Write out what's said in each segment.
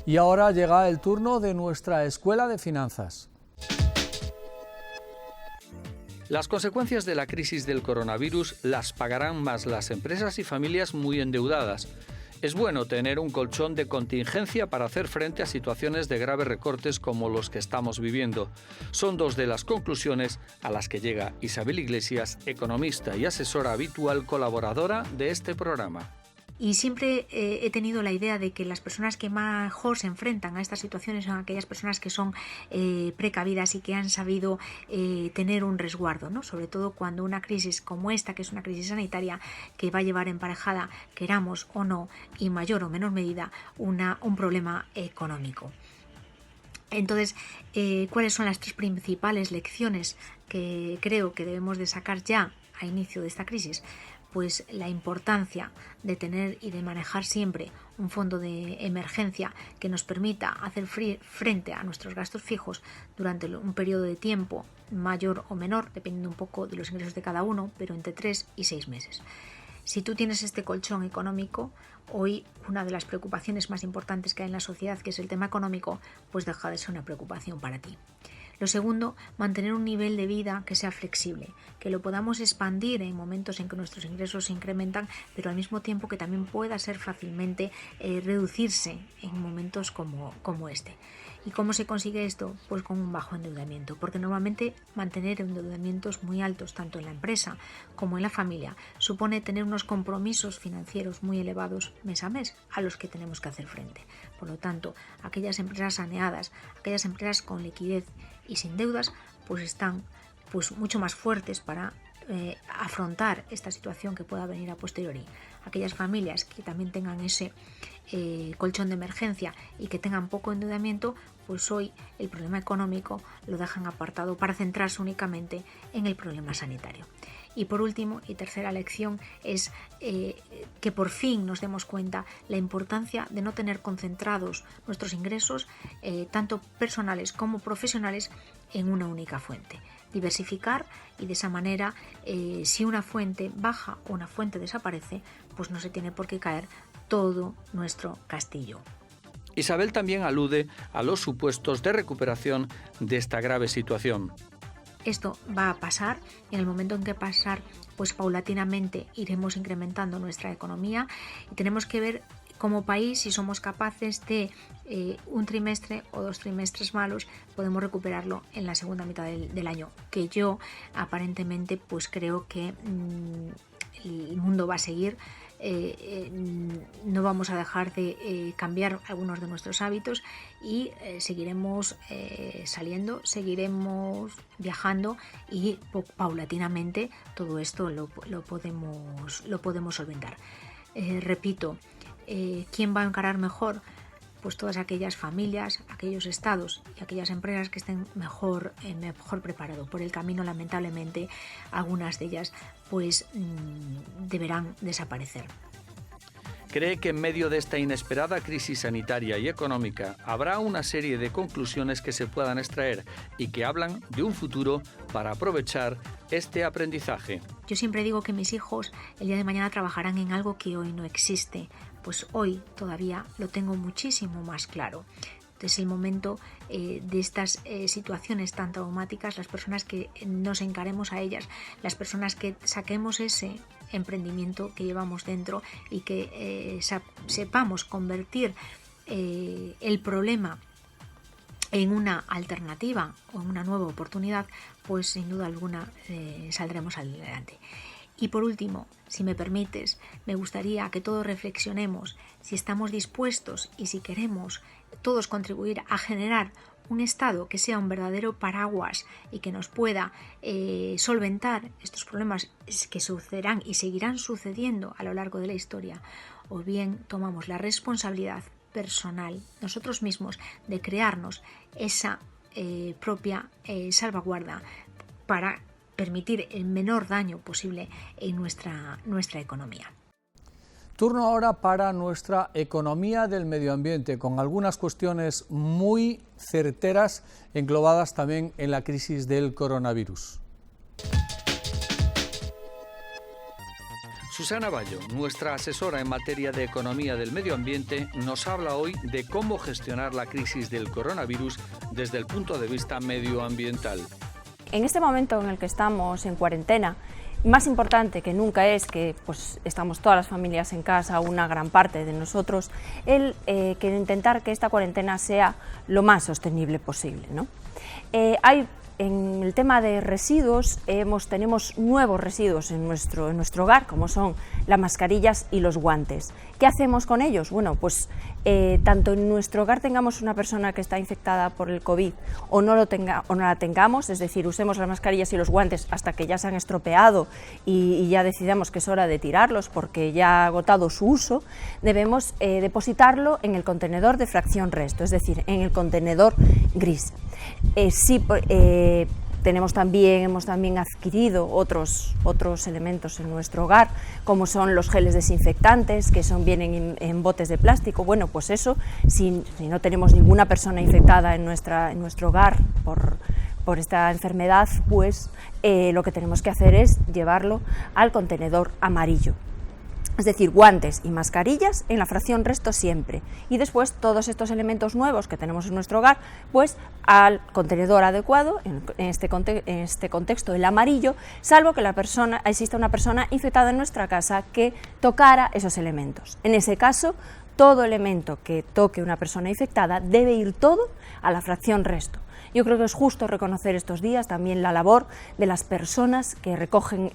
Y ahora llega el turno de nuestra Escuela de Finanzas. Las consecuencias de la crisis del coronavirus las pagarán más las empresas y familias muy endeudadas. Es bueno tener un colchón de contingencia para hacer frente a situaciones de graves recortes como los que estamos viviendo. Son dos de las conclusiones a las que llega Isabel Iglesias, economista y asesora habitual colaboradora de este programa. Y siempre he tenido la idea de que las personas que mejor se enfrentan a estas situaciones son aquellas personas que son precavidas y que han sabido tener un resguardo, ¿no? Sobre todo cuando una crisis como esta, que es una crisis sanitaria, que va a llevar emparejada, queramos o no, y mayor o menor medida, un problema económico. Entonces, ¿cuáles son las tres principales lecciones que creo que debemos de sacar ya a inicio de esta crisis? Pues la importancia de tener y de manejar siempre un fondo de emergencia que nos permita hacer frente a nuestros gastos fijos durante un periodo de tiempo mayor o menor, dependiendo un poco de los ingresos de cada uno, pero entre 3 y 6 meses. Si tú tienes este colchón económico, hoy una de las preocupaciones más importantes que hay en la sociedad, que es el tema económico, pues deja de ser una preocupación para ti. Lo segundo, mantener un nivel de vida que sea flexible, que lo podamos expandir en momentos en que nuestros ingresos se incrementan, pero al mismo tiempo que también pueda ser fácilmente reducirse en momentos como este. ¿Y cómo se consigue esto? Pues con un bajo endeudamiento, porque normalmente mantener endeudamientos muy altos, tanto en la empresa como en la familia, supone tener unos compromisos financieros muy elevados mes a mes a los que tenemos que hacer frente. Por lo tanto, aquellas empresas saneadas, aquellas empresas con liquidez y sin deudas, pues están mucho más fuertes para afrontar esta situación que pueda venir a posteriori. Aquellas familias que también tengan ese colchón de emergencia y que tengan poco endeudamiento, pues hoy el problema económico lo dejan apartado para centrarse únicamente en el problema sanitario. Y por último, y tercera lección, es que por fin nos demos cuenta la importancia de no tener concentrados nuestros ingresos, tanto personales como profesionales, en una única fuente. Diversificar, y de esa manera, si una fuente baja o una fuente desaparece, pues no se tiene por qué caer todo nuestro castillo. Isabel también alude a los supuestos de recuperación de esta grave situación. Esto va a pasar, en el momento en que pasar, pues paulatinamente iremos incrementando nuestra economía y tenemos que ver como país si somos capaces de un trimestre o 2 trimestres malos podemos recuperarlo en la segunda mitad del año, que yo aparentemente pues creo que el mundo va a seguir. No vamos a dejar de cambiar algunos de nuestros hábitos y seguiremos saliendo, seguiremos viajando y paulatinamente todo esto lo podemos solventar. Repito, ¿quién va a encarar mejor? Pues todas aquellas familias, aquellos estados y aquellas empresas que estén mejor preparados. Por el camino, lamentablemente, algunas de ellas pues deberán desaparecer. ¿Cree que en medio de esta inesperada crisis sanitaria y económica habrá una serie de conclusiones que se puedan extraer y que hablan de un futuro para aprovechar este aprendizaje? Yo siempre digo que mis hijos el día de mañana trabajarán en algo que hoy no existe. Pues hoy todavía lo tengo muchísimo más claro. Es el momento de estas situaciones tan traumáticas, las personas que nos encaremos a ellas, las personas que saquemos ese emprendimiento que llevamos dentro y que sepamos convertir el problema en una alternativa o en una nueva oportunidad, pues sin duda alguna saldremos adelante. Y por último, si me permites, me gustaría que todos reflexionemos si estamos dispuestos y si queremos todos contribuir a generar un Estado que sea un verdadero paraguas y que nos pueda solventar estos problemas que sucederán y seguirán sucediendo a lo largo de la historia, o bien tomamos la responsabilidad personal nosotros mismos de crearnos esa propia salvaguarda para permitir el menor daño posible en nuestra economía. Turno ahora para nuestra economía del medio ambiente, con algunas cuestiones muy certeras englobadas también en la crisis del coronavirus. Susana Bayo, nuestra asesora en materia de economía del medio ambiente, nos habla hoy de cómo gestionar la crisis del coronavirus desde el punto de vista medioambiental. En este momento en el que estamos en cuarentena, más importante que nunca es que estamos todas las familias en casa, una gran parte de nosotros, que intentar que esta cuarentena sea lo más sostenible posible, ¿no? En el tema de residuos, tenemos nuevos residuos en nuestro hogar, como son las mascarillas y los guantes. ¿Qué hacemos con ellos? Bueno, pues tanto en nuestro hogar tengamos una persona que está infectada por el COVID o no la tengamos, es decir, usemos las mascarillas y los guantes hasta que ya se han estropeado y ya decidamos que es hora de tirarlos porque ya ha agotado su uso, debemos depositarlo en el contenedor de fracción resto, es decir, en el contenedor gris. Hemos también adquirido otros elementos en nuestro hogar, como son los geles desinfectantes, que vienen en botes de plástico. Bueno, pues eso, si no tenemos ninguna persona infectada en nuestro hogar por esta enfermedad, pues lo que tenemos que hacer es llevarlo al contenedor amarillo. Es decir, guantes y mascarillas en la fracción resto siempre. Y después todos estos elementos nuevos que tenemos en nuestro hogar, pues al contenedor adecuado, en este contexto el amarillo, salvo que exista una persona infectada en nuestra casa que tocara esos elementos. En ese caso, todo elemento que toque una persona infectada debe ir todo a la fracción resto. Yo creo que es justo reconocer estos días también la labor de las personas que recogen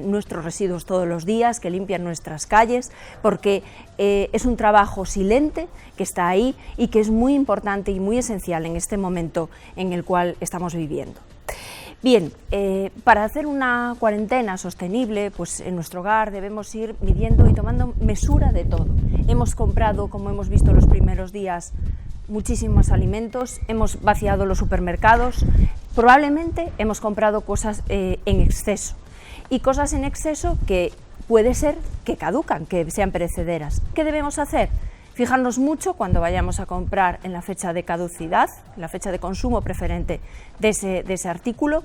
nuestros residuos todos los días, que limpian nuestras calles, porque es un trabajo silente que está ahí y que es muy importante y muy esencial en este momento en el cual estamos viviendo. Bien, para hacer una cuarentena sostenible, pues en nuestro hogar debemos ir midiendo y tomando mesura de todo. Hemos comprado, como hemos visto los primeros días, muchísimos alimentos, hemos vaciado los supermercados, probablemente hemos comprado cosas en exceso, y cosas en exceso que puede ser que caducan, que sean perecederas. ¿Qué debemos hacer? Fijarnos mucho cuando vayamos a comprar en la fecha de caducidad, la fecha de consumo preferente de ese artículo,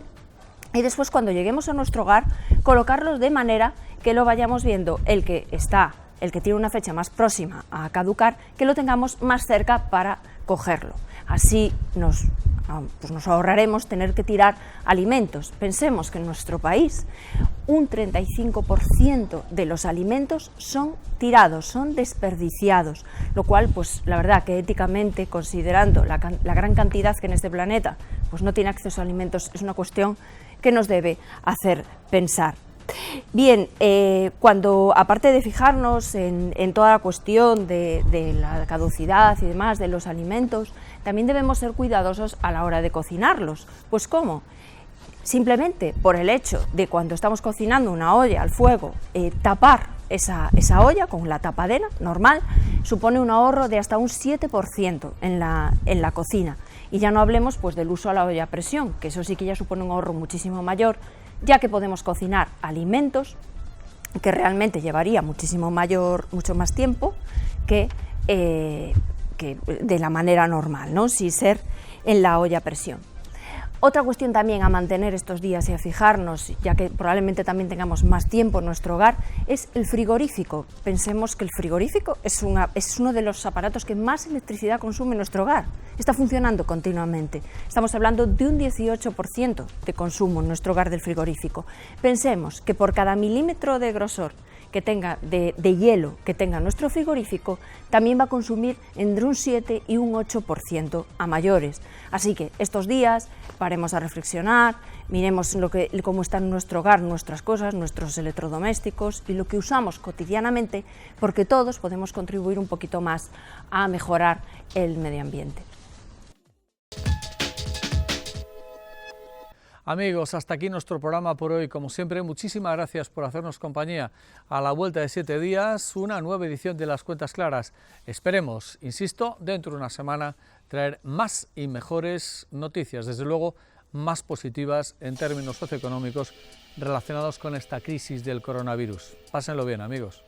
y después cuando lleguemos a nuestro hogar colocarlos de manera que lo vayamos viendo el que tiene una fecha más próxima a caducar, que lo tengamos más cerca para cogerlo. Así nos ahorraremos tener que tirar alimentos. Pensemos que en nuestro país un 35% de los alimentos son tirados, son desperdiciados, lo cual, pues la verdad que éticamente, considerando la gran cantidad que en este planeta pues no tiene acceso a alimentos, es una cuestión que nos debe hacer pensar. Bien, cuando aparte de fijarnos en toda la cuestión de la caducidad y demás de los alimentos, también debemos ser cuidadosos a la hora de cocinarlos. Pues ¿cómo? Simplemente por el hecho de cuando estamos cocinando una olla al fuego, tapar esa olla con la tapadera normal supone un ahorro de hasta un 7% en la cocina. Y ya no hablemos pues del uso a la olla a presión, que eso sí que ya supone un ahorro muchísimo mayor, ya que podemos cocinar alimentos que realmente llevaría mucho más tiempo que de la manera normal, ¿no? Sin ser en la olla a presión. Otra cuestión también a mantener estos días y a fijarnos, ya que probablemente también tengamos más tiempo en nuestro hogar, es el frigorífico. Pensemos que el frigorífico es uno de los aparatos que más electricidad consume en nuestro hogar. Está funcionando continuamente. Estamos hablando de un 18% de consumo en nuestro hogar del frigorífico. Pensemos que por cada milímetro de grosor que tenga de hielo que tenga nuestro frigorífico, también va a consumir entre un 7 y un 8% a mayores. Así que estos días paremos a reflexionar, miremos cómo está en nuestro hogar nuestras cosas, nuestros electrodomésticos y lo que usamos cotidianamente, porque todos podemos contribuir un poquito más a mejorar el medio ambiente. Amigos, hasta aquí nuestro programa por hoy. Como siempre, muchísimas gracias por hacernos compañía. A la vuelta de 7 días, una nueva edición de Las Cuentas Claras. Esperemos, insisto, dentro de una semana traer más y mejores noticias, desde luego más positivas en términos socioeconómicos relacionados con esta crisis del coronavirus. Pásenlo bien, amigos.